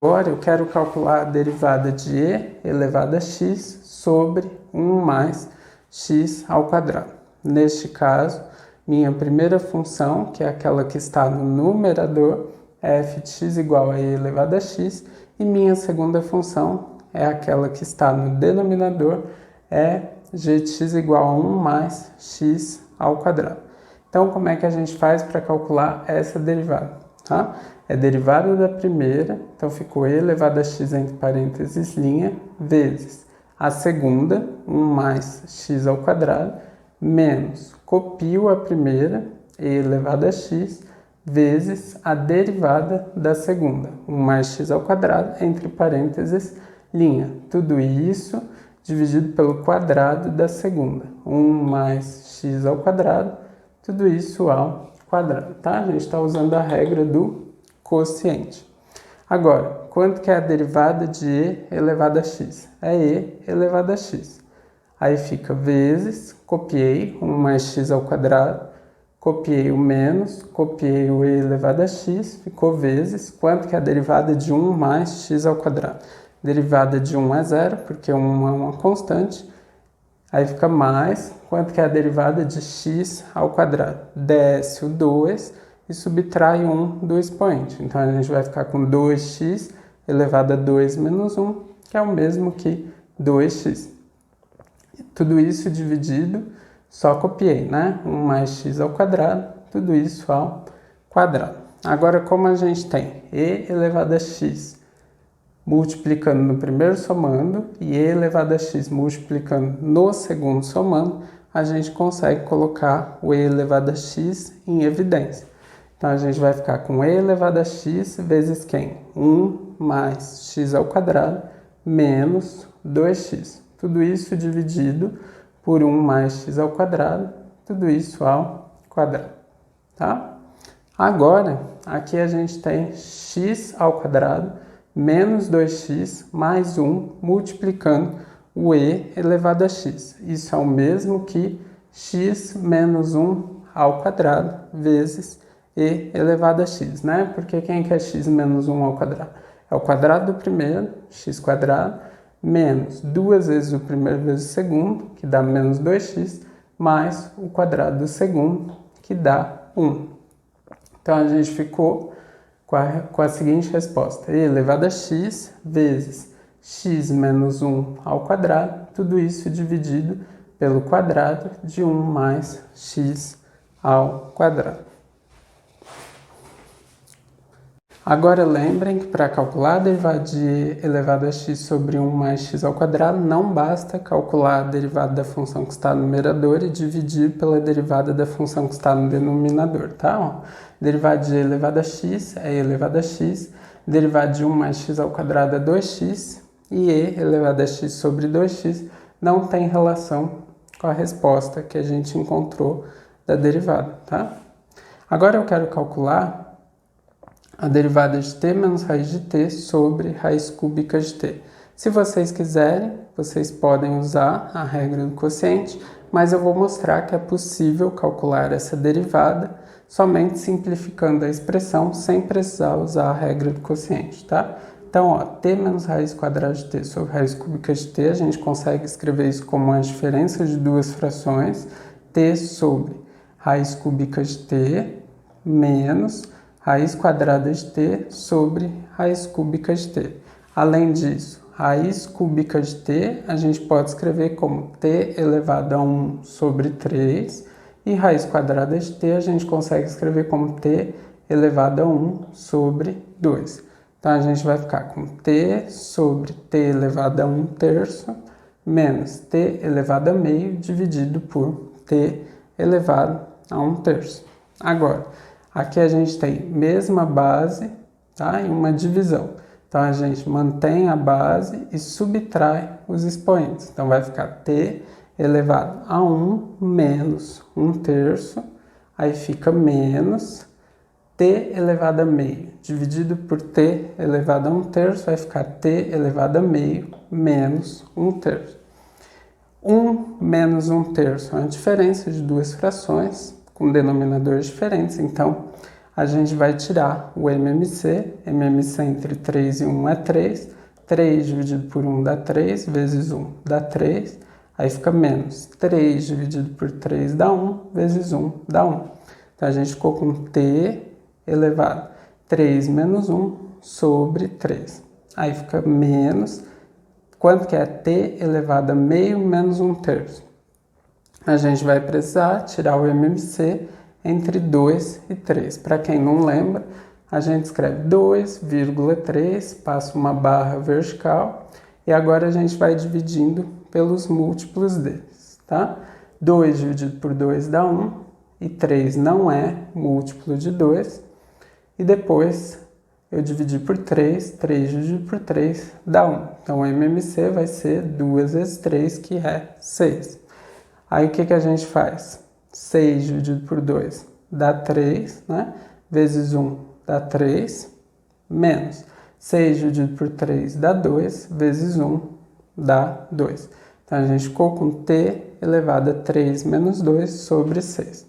Agora eu quero calcular a derivada de e elevado a x sobre 1 mais x ao quadrado. Neste caso, minha primeira função, que é aquela que está no numerador, é f de x igual a e elevado a x, e minha segunda função é aquela que está no denominador, é g de x igual a 1 mais x ao quadrado. Então, como é que a gente faz para calcular essa derivada? Tá? É derivada da primeira, então ficou e elevado a x entre parênteses linha, vezes a segunda, 1 mais x ao quadrado, menos, copio a primeira, e elevado a x, vezes a derivada da segunda, 1 mais x ao quadrado, entre parênteses, linha. Tudo isso dividido pelo quadrado da segunda, 1 mais x ao quadrado, tudo isso ao quadrado, tá? A gente está usando a regra do quociente. Agora, quanto que é a derivada de e elevado a x? É e elevado a x. Aí fica vezes, copiei 1 mais x ao quadrado, copiei o menos, copiei o e elevado a x, ficou vezes, quanto que é a derivada de 1 mais x ao quadrado? Derivada de 1 é zero, porque 1 é uma constante. Aí fica mais, quanto que é a derivada de x ao quadrado? Desce o 2 e subtrai 1 do expoente. Então, a gente vai ficar com 2x elevado a 2 menos 1, que é o mesmo que 2x. Tudo isso dividido, só copiei, né? 1 mais x ao quadrado, tudo isso ao quadrado. Agora, como a gente tem e elevado a x multiplicando no primeiro somando e e elevado a x multiplicando no segundo somando, a gente consegue colocar o e elevado a x em evidência. Então, a gente vai ficar com e elevado a x vezes quem? 1 mais x ao quadrado menos 2x. Tudo isso dividido por 1 mais x ao quadrado, tudo isso ao quadrado, tá? Agora, aqui a gente tem x ao quadrado menos 2x mais 1 multiplicando o e elevado a x. Isso é o mesmo que x menos 1 ao quadrado vezes e elevado a x, né? Porque quem que é x menos 1 ao quadrado? É o quadrado do primeiro, x quadrado, menos 2 vezes o primeiro vezes o segundo, que dá menos 2x, mais o quadrado do segundo, que dá 1. Então, a gente ficou com a seguinte resposta: e elevado a x vezes x menos 1 ao quadrado, tudo isso dividido pelo quadrado de 1 mais x ao quadrado. Agora lembrem que para calcular a derivada de e elevado a x sobre 1 mais x ao quadrado, não basta calcular a derivada da função que está no numerador e dividir pela derivada da função que está no denominador, tá? Ó, derivada de e elevado a x é e elevado a x, derivada de 1 mais x ao quadrado é 2x, e e elevado a x sobre 2x não tem relação com a resposta que a gente encontrou da derivada, tá? Agora eu quero calcular a derivada de t menos raiz de t sobre raiz cúbica de t. Se vocês quiserem, vocês podem usar a regra do quociente, mas eu vou mostrar que é possível calcular essa derivada somente simplificando a expressão sem precisar usar a regra do quociente, tá? Então, ó, t menos raiz quadrada de t sobre raiz cúbica de t, a gente consegue escrever isso como a diferença de duas frações, t sobre raiz cúbica de t menos raiz quadrada de t sobre raiz cúbica de t. Além disso, raiz cúbica de t a gente pode escrever como t elevado a 1 sobre 3 e raiz quadrada de t a gente consegue escrever como t elevado a 1 sobre 2. Então, a gente vai ficar com t sobre t elevado a 1 terço menos t elevado a meio dividido por t elevado a 1 terço. Agora, aqui a gente tem mesma base, tá? E uma divisão. Então, a gente mantém a base e subtrai os expoentes. Então, vai ficar t elevado a 1 menos 1 terço. Aí fica menos t elevado a meio dividido por t elevado a 1 terço. Vai ficar t elevado a meio menos 1 terço. 1 menos 1 terço é a diferença de duas frações com denominadores diferentes. Então, a gente vai tirar o MMC. MMC entre 3 e 1 é 3. 3 dividido por 1 dá 3, vezes 1 dá 3. Aí fica menos 3 dividido por 3 dá 1, vezes 1 dá 1. Então, a gente ficou com t elevado a 3 menos 1 sobre 3. Aí fica menos, quanto que é t elevado a meio menos 1/3? A gente vai precisar tirar o MMC entre 2 e 3. Para quem não lembra, a gente escreve 2,3, passa uma barra vertical e agora a gente vai dividindo pelos múltiplos deles, tá? 2 dividido por 2 dá 1 e 3 não é múltiplo de 2. E depois eu dividi por 3, 3 dividido por 3 dá 1. Então o MMC vai ser 2 vezes 3, que é 6. Aí o que a gente faz? 6 dividido por 2 dá 3, né? Vezes 1 dá 3, menos 6 dividido por 3 dá 2, vezes 1 dá 2. Então, a gente ficou com t elevado a 3 menos 2 sobre 6.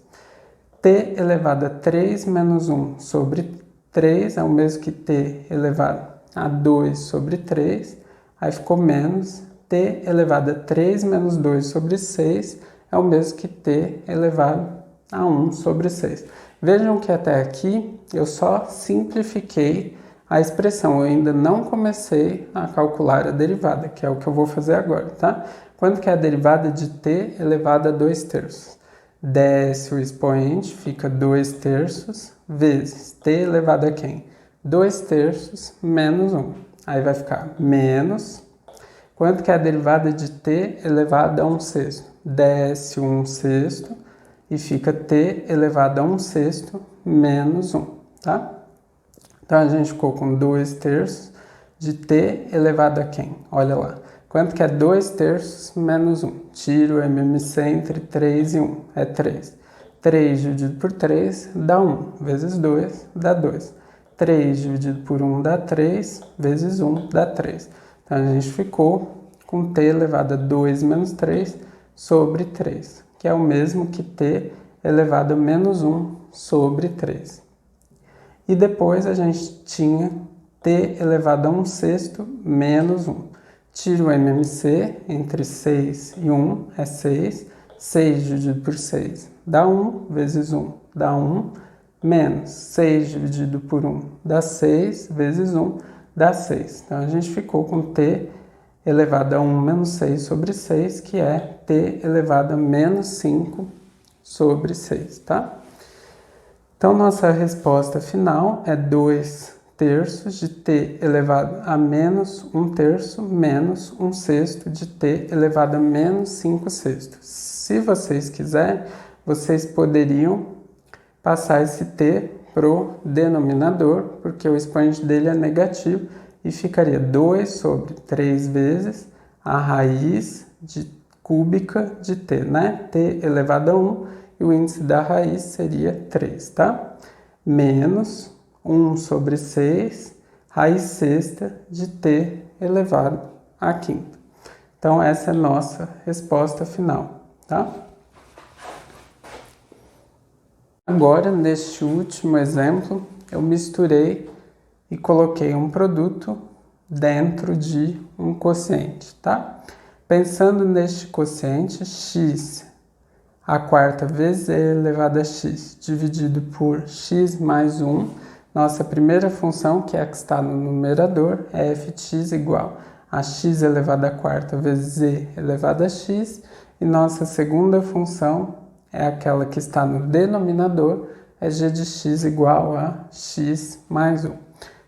t elevado a 3 menos 1 sobre 3 é o mesmo que t elevado a 2 sobre 3. Aí ficou menos t elevado a 3 menos 2 sobre 6 é o mesmo que t elevado a 1 sobre 6. Vejam que até aqui eu só simplifiquei a expressão. Eu ainda não comecei a calcular a derivada, que é o que eu vou fazer agora, tá? Quanto que é a derivada de t elevado a 2/3? Desce o expoente, fica 2/3 vezes t elevado a quem? 2/3 menos 1. Aí vai ficar menos. Quanto que é a derivada de t elevado a 1/6? Desce 1/6 e fica t elevado a 1/6 menos 1, tá? Então, a gente ficou com 2/3 de t elevado a quem? Olha lá. Quanto que é 2/3 menos 1? Tiro o MMC entre 3 e 1. É 3. 3 dividido por 3 dá 1. Vezes 2 dá 2. 3 dividido por 1 dá 3. Vezes 1 dá 3. Então, a gente ficou com t elevado a 2 menos 3 sobre 3, que é o mesmo que t elevado a menos 1 sobre 3. E depois a gente tinha t elevado a 1/6 menos 1. Tiro o MMC entre 6 e 1 é 6. 6 dividido por 6 dá 1, vezes 1 dá 1, menos 6 dividido por 1 dá 6, vezes 1 dá 6. Então, a gente ficou com t elevado a 1 menos 6 sobre 6, que é t elevado a menos 5 sobre 6, tá? Então, nossa resposta final é 2/3 de t elevado a menos 1/3 menos 1/6 de t elevado a menos 5/6. Se vocês quiserem, vocês poderiam passar esse t para o denominador, porque o expoente dele é negativo, e ficaria 2 sobre 3 vezes a raiz cúbica de t, né? t elevado a 1, e o índice da raiz seria 3, tá? Menos 1 sobre 6, raiz sexta de t elevado a quinta. Então, essa é a nossa resposta final, tá? Agora, neste último exemplo, eu misturei e coloquei um produto dentro de um quociente, tá? Pensando neste quociente, x a quarta vezes e elevado a x dividido por x mais 1, nossa primeira função, que é a que está no numerador, é f de x igual a x elevado a quarta vezes e elevado a x, e nossa segunda função é aquela que está no denominador, é g de x igual a x mais 1.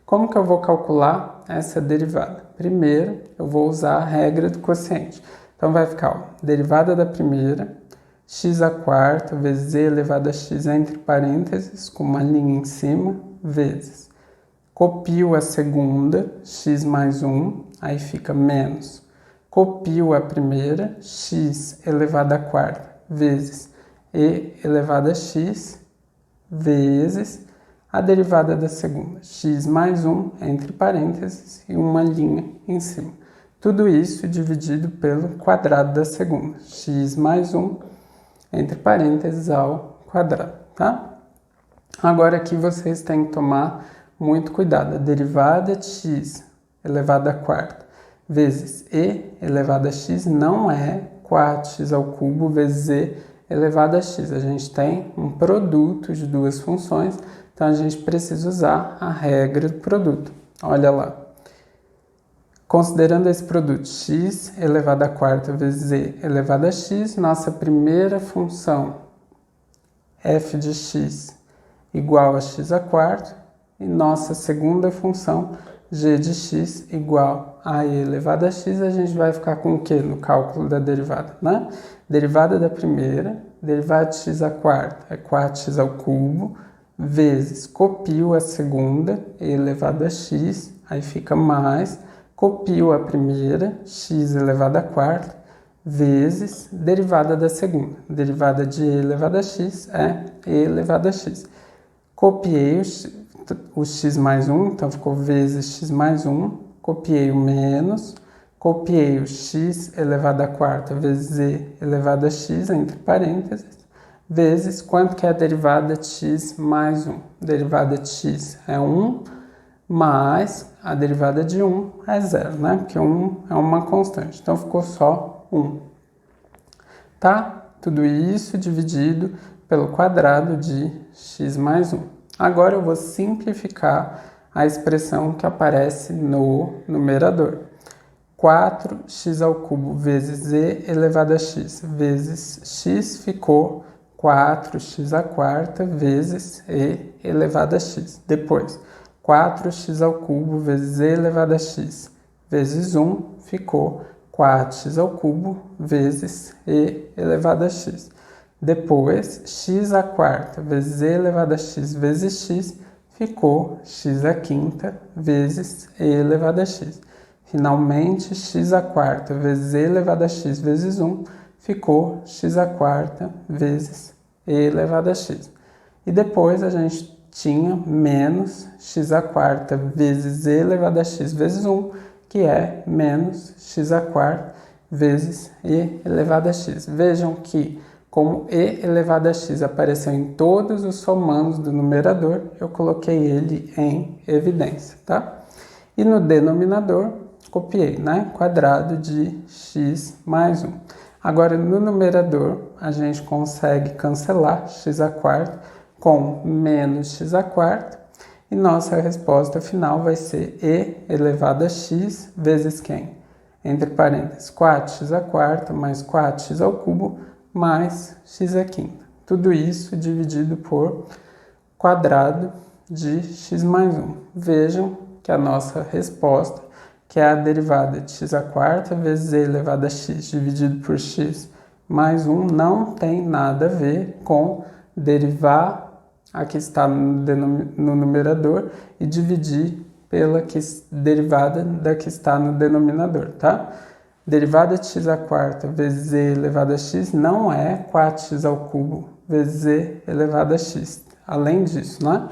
Como que eu vou calcular essa derivada? Primeiro, eu vou usar a regra do quociente. Então, vai ficar, ó, derivada da primeira, x a quarta vezes e elevado a x entre parênteses, com uma linha em cima, vezes. Copio a segunda, x mais 1, aí fica menos. Copio a primeira, x elevado a quarta, vezes e elevado a x, vezes a derivada da segunda, x mais 1, entre parênteses, e uma linha em cima. Tudo isso dividido pelo quadrado da segunda, x mais 1, entre parênteses, ao quadrado, tá? Agora aqui vocês têm que tomar muito cuidado. A derivada de x elevado à quarta vezes e elevado a x não é 4x ao cubo vezes e elevado a x. A gente tem um produto de duas funções, então a gente precisa usar a regra do produto. Olha lá. Considerando esse produto x elevado à quarta vezes e elevado a x, nossa primeira função f de x igual a x à quarta e nossa segunda função g de x igual a e elevado a x, a gente vai ficar com o que no cálculo da derivada, né? Derivada da primeira, derivada de x à quarta é 4x ao cubo, vezes copio a segunda, e elevado a x, aí fica mais, copio a primeira, x elevado à quarta, vezes derivada da segunda. Derivada de e elevado a x é e elevado a x. Copiei o x mais 1, então ficou vezes x mais 1, copiei o menos, copiei o x elevado à quarta vezes e elevado a x, entre parênteses, vezes quanto que é a derivada de x mais 1. Derivada de x é 1, mais a derivada de 1 é 0, né? Porque 1 é uma constante, então ficou só 1. Tá? Tudo isso dividido pelo quadrado de x mais 1. Agora eu vou simplificar a expressão que aparece no numerador. 4x ao cubo vezes e elevado a x vezes x ficou 4x à quarta vezes e elevado a x. Depois, 4x ao cubo vezes e elevado a x vezes 1 ficou 4x ao cubo vezes e elevado a x. Depois, x à quarta vezes e elevado a x vezes x ficou x à quinta vezes e elevado a x. Finalmente, x à quarta vezes e elevado a x vezes 1 ficou x à quarta vezes e elevado a x. E depois a gente tinha menos x à quarta vezes e elevado a x vezes 1, que é menos x à quarta vezes e elevado a x. Vejam que, como e elevado a x apareceu em todos os somandos do numerador, eu coloquei ele em evidência, tá? E no denominador, copiei, né? Quadrado de x mais 1. Agora, no numerador, a gente consegue cancelar x à quarta com menos x à quarta. E nossa resposta final vai ser e elevado a x vezes quem? Entre parênteses, 4x à quarta mais 4x ao cubo mais x à quinta. Tudo isso dividido por quadrado de x mais 1. Vejam que a nossa resposta, que é a derivada de x à quarta vezes e elevado a x dividido por x mais 1, não tem nada a ver com derivar a que está no numerador e dividir pela derivada da que está no denominador, tá? Derivada de x à quarta vezes e elevado a x não é 4x ao cubo vezes e elevado a x. Além disso, né?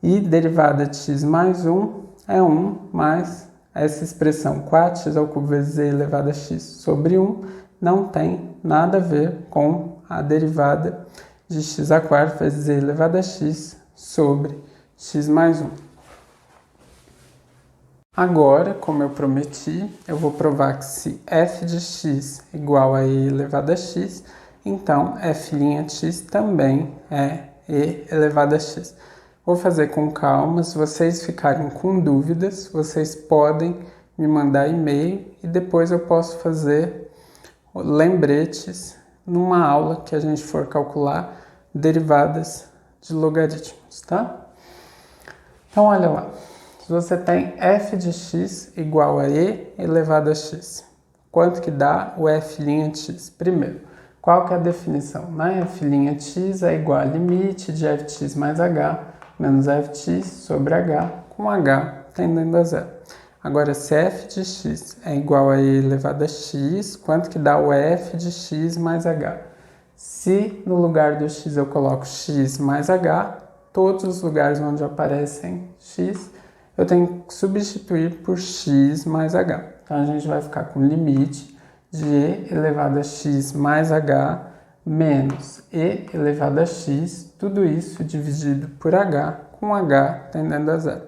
E derivada de x mais 1 é 1 mais essa expressão 4x ao cubo vezes e elevado a x sobre 1 não tem nada a ver com a derivada de x à quarta vezes e elevado a x sobre x mais 1. Agora, como eu prometi, eu vou provar que se f de x igual a e elevado a x, então f' de x também é e elevado a x. Vou fazer com calma, se vocês ficarem com dúvidas, vocês podem me mandar e-mail e depois eu posso fazer lembretes numa aula que a gente for calcular derivadas de logaritmos, tá? Então, olha lá. Se você tem f de x igual a e elevado a x, quanto que dá o f' de x? Primeiro, qual que é a definição? Né? F' de x é igual a limite de f de x mais h menos f de x sobre h, com h tendendo a zero. Agora, se f de x é igual a e elevado a x, quanto que dá o f de x mais h? Se no lugar do x eu coloco x mais h, todos os lugares onde aparecem x, eu tenho que substituir por x mais h. Então, a gente vai ficar com limite de e elevado a x mais h menos e elevado a x, tudo isso dividido por h, com h tendendo a zero.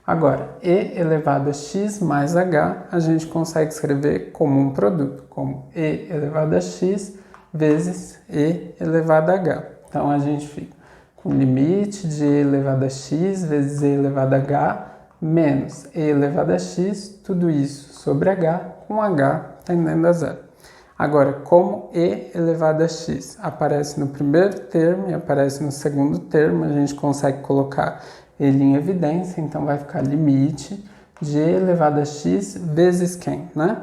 Agora, e elevado a x mais h, a gente consegue escrever como um produto, como e elevado a x vezes e elevado a h. Então, a gente fica com limite de e elevado a x vezes e elevado a h menos e elevado a x, tudo isso sobre h, com h tendendo a zero. Agora, como e elevado a x aparece no primeiro termo e aparece no segundo termo, a gente consegue colocar ele em evidência, então vai ficar limite de e elevado a x vezes quem, né?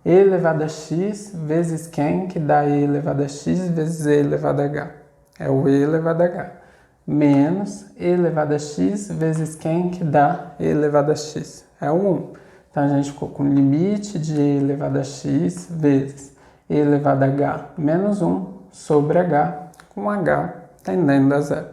E elevado a x vezes quem, que dá e elevado a x vezes e elevado a h. É o e elevado a h. Menos e elevado a x vezes quem, que dá e elevado a x. É o 1. Então, a gente ficou com limite de e elevado a x vezes e elevado a h menos 1 sobre h, com h tendendo a zero.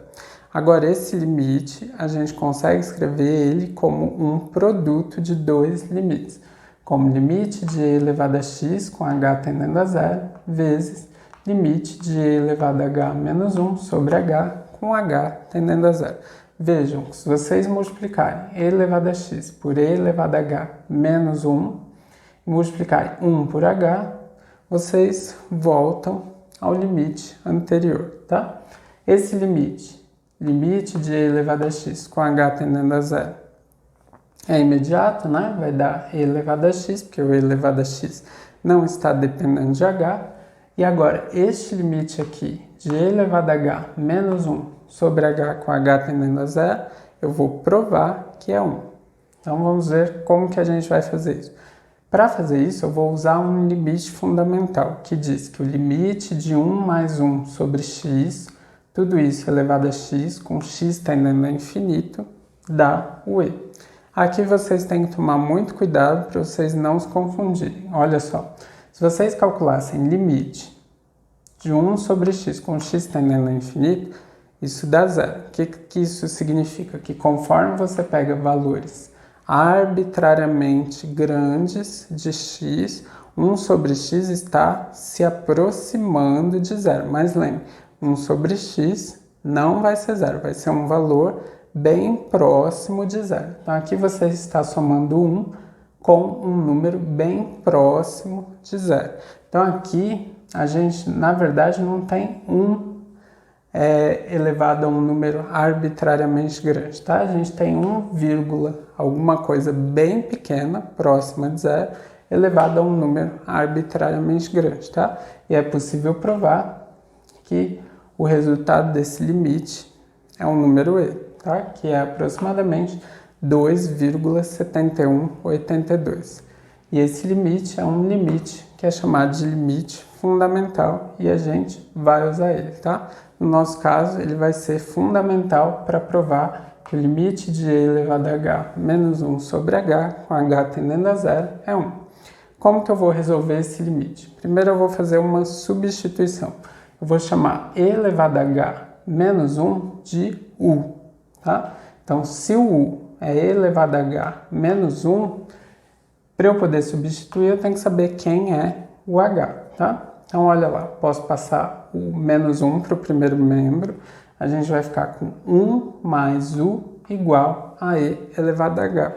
Agora, esse limite, a gente consegue escrever ele como um produto de dois limites, como limite de e elevado a x com h tendendo a zero, vezes limite de e elevado a h menos 1 sobre h, com h tendendo a zero. Vejam, se vocês multiplicarem e elevado a x por e elevado a h menos 1, e multiplicarem 1 por h, vocês voltam ao limite anterior, tá? Esse limite de e elevado a x com h tendendo a zero, é imediato, né? Vai dar e elevado a x, porque o e elevado a x não está dependendo de h. E agora, este limite aqui de e elevado a h menos 1 sobre h com h tendendo a zero, eu vou provar que é 1. Então, vamos ver como que a gente vai fazer isso. Para fazer isso, eu vou usar um limite fundamental, que diz que o limite de 1 mais 1 sobre x, tudo isso elevado a x, com x tendendo a infinito, dá o e. Aqui vocês têm que tomar muito cuidado para vocês não se confundirem. Olha só, se vocês calculassem limite de 1 sobre x com x tendendo a infinito, isso dá zero. O que isso significa? Que conforme você pega valores arbitrariamente grandes de x, 1 sobre x está se aproximando de zero. Mas lembre, 1 sobre x não vai ser zero, vai ser um valor bem próximo de zero. Então, aqui você está somando 1 com um número bem próximo de zero. Então, aqui a gente, na verdade, não tem 1 elevado a um número arbitrariamente grande, tá? A gente tem 1, alguma coisa bem pequena, próxima de zero, elevado a um número arbitrariamente grande, tá? E é possível provar que o resultado desse limite é um número e, tá? Que é aproximadamente 2,7182. E esse limite é um limite que é chamado de limite fundamental e a gente vai usar ele, tá? No nosso caso, ele vai ser fundamental para provar que o limite de e elevado a h menos 1 sobre h, com h tendendo a zero, é 1. Como que eu vou resolver esse limite? Primeiro eu vou fazer uma substituição. Eu vou chamar e elevado a h menos 1 de u, tá? Então, se o u é e elevado a h menos 1, para eu poder substituir, eu tenho que saber quem é o h, tá? Então, olha lá, posso passar o menos 1 para o primeiro membro, a gente vai ficar com 1 mais u igual a e elevado a h.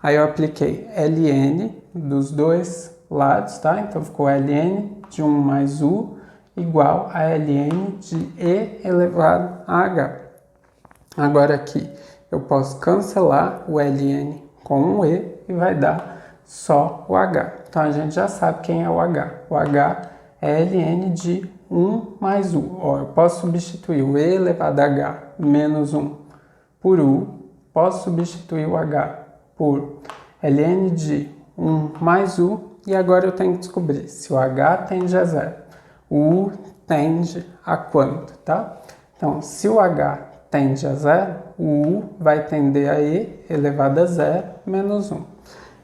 Aí eu apliquei ln dos dois lados, tá? Então, ficou ln de 1 mais u igual a ln de e elevado a h. Agora aqui, eu posso cancelar o ln com um e e vai dar só o h. Então, a gente já sabe quem é o h. O h é ln de 1 mais u. Ó, eu posso substituir o e elevado a h menos 1 por u. Posso substituir o h por ln de 1 mais u. E agora eu tenho que descobrir se o h tende a zero. O u tende a quanto, tá? Então, se o h tende a zero, o u vai tender a e elevado a zero menos 1.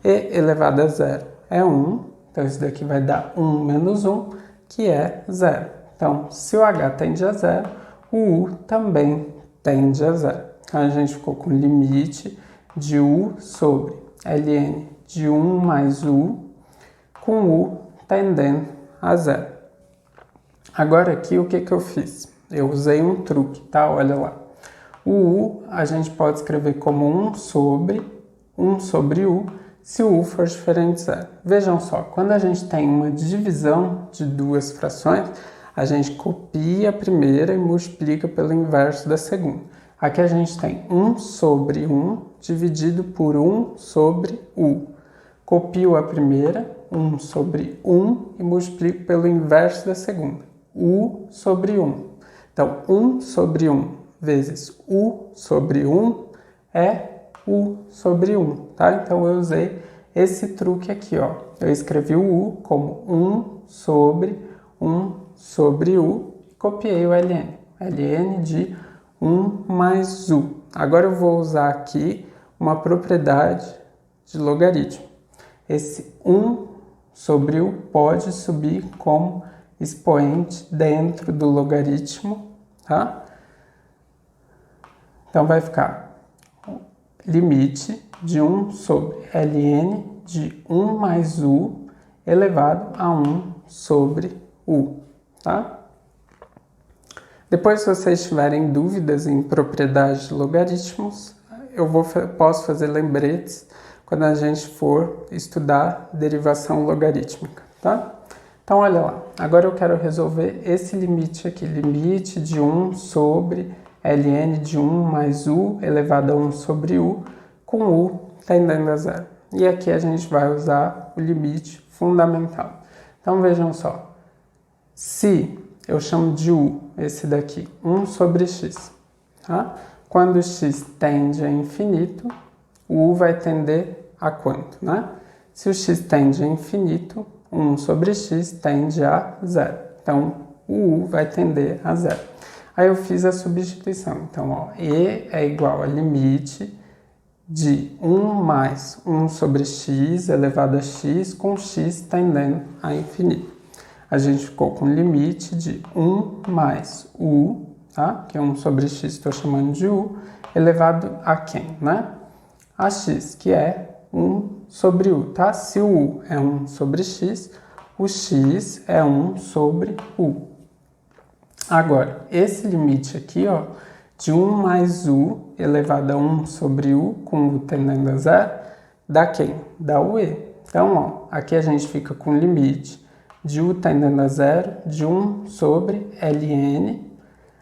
E elevado a zero é 1, então isso daqui vai dar 1 menos 1, que é 0. Então, se o h tende a zero, o u também tende a zero. Então, a gente ficou com limite de u sobre ln de 1 mais u, com u tendendo a zero. Agora aqui, o que que eu fiz? Eu usei um truque, tá? Olha lá. O U a gente pode escrever como 1 sobre U, se o U for diferente de zero. Vejam só, quando a gente tem uma divisão de duas frações, a gente copia a primeira e multiplica pelo inverso da segunda. Aqui a gente tem 1 sobre 1 dividido por 1 sobre U. Copio a primeira, 1 sobre 1, e multiplico pelo inverso da segunda, U sobre 1. Então, 1 sobre 1 vezes U sobre 1 é U sobre 1, tá? Então, eu usei esse truque aqui, ó. Eu escrevi o U como 1 sobre U e copiei o ln. ln de 1 mais U. Agora eu vou usar aqui uma propriedade de logaritmo. Esse 1 sobre U pode subir como expoente dentro do logaritmo, tá? Então vai ficar limite de 1 sobre ln de 1 mais U elevado a 1 sobre U, tá? Depois, se vocês tiverem dúvidas em propriedades de logaritmos, posso fazer lembretes quando a gente for estudar derivação logarítmica, tá? Então, olha lá. Agora eu quero resolver esse limite aqui. Limite de 1 sobre ln de 1 mais U elevado a 1 sobre U, com U tendendo a zero. E aqui a gente vai usar o limite fundamental. Então, vejam só. Se eu chamo de U, esse daqui, 1 sobre x, tá? Quando x tende a infinito, o U vai tender a quanto, né? Se o x tende a infinito, 1 sobre x tende a zero. Então, o U vai tender a zero. Aí eu fiz a substituição. Então, ó, E é igual a limite de 1 mais 1 sobre x elevado a x com x tendendo a infinito. A gente ficou com limite de 1 mais U, tá? Que é 1 sobre x, estou chamando de U, elevado a quem, né? A x, que é 1 sobre U, tá? Se o U é 1 sobre x, o x é 1 sobre U. Agora, esse limite aqui, ó, de 1 mais U elevado a 1 sobre U, com U tendendo a zero, dá quem? Dá o E. Então, ó, aqui a gente fica com limite de U tendendo a zero, de 1 sobre ln.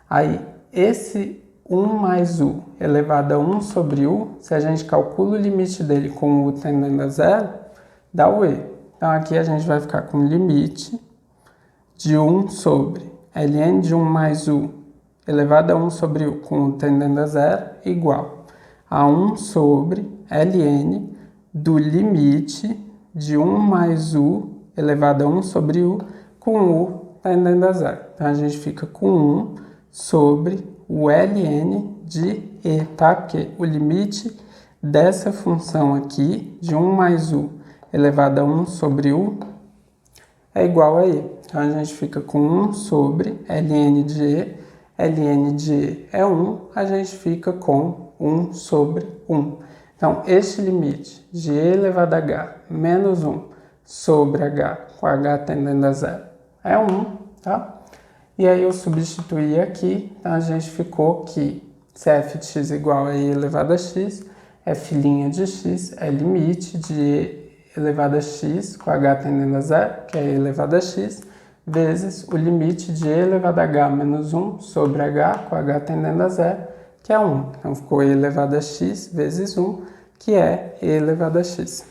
Aí, esse 1 mais U elevado a 1 sobre U, se a gente calcula o limite dele com U tendendo a zero, dá o E. Então, aqui a gente vai ficar com limite de 1 sobre ln de 1 mais U elevado a 1 sobre U com U tendendo a zero, igual a 1 sobre ln do limite de 1 mais U elevado a 1 sobre U com U tendendo a zero. Então, a gente fica com 1 sobre o ln de E, tá? Porque o limite dessa função aqui, de 1 mais U elevado a 1 sobre U, é igual a E. Então, a gente fica com 1 sobre ln de E. ln de E é 1, a gente fica com 1 sobre 1. Então, este limite de E elevado a H menos 1 sobre H, com H tendendo a zero, é 1, tá? E aí eu substituí aqui, então a gente ficou que se f de x igual a E elevado a x, f' de x é limite de E elevado a x com H tendendo a zero, que é E elevado a x, vezes o limite de E elevado a H menos 1 sobre H com H tendendo a zero, que é 1. Então ficou E elevado a x vezes 1, que é E elevado a x.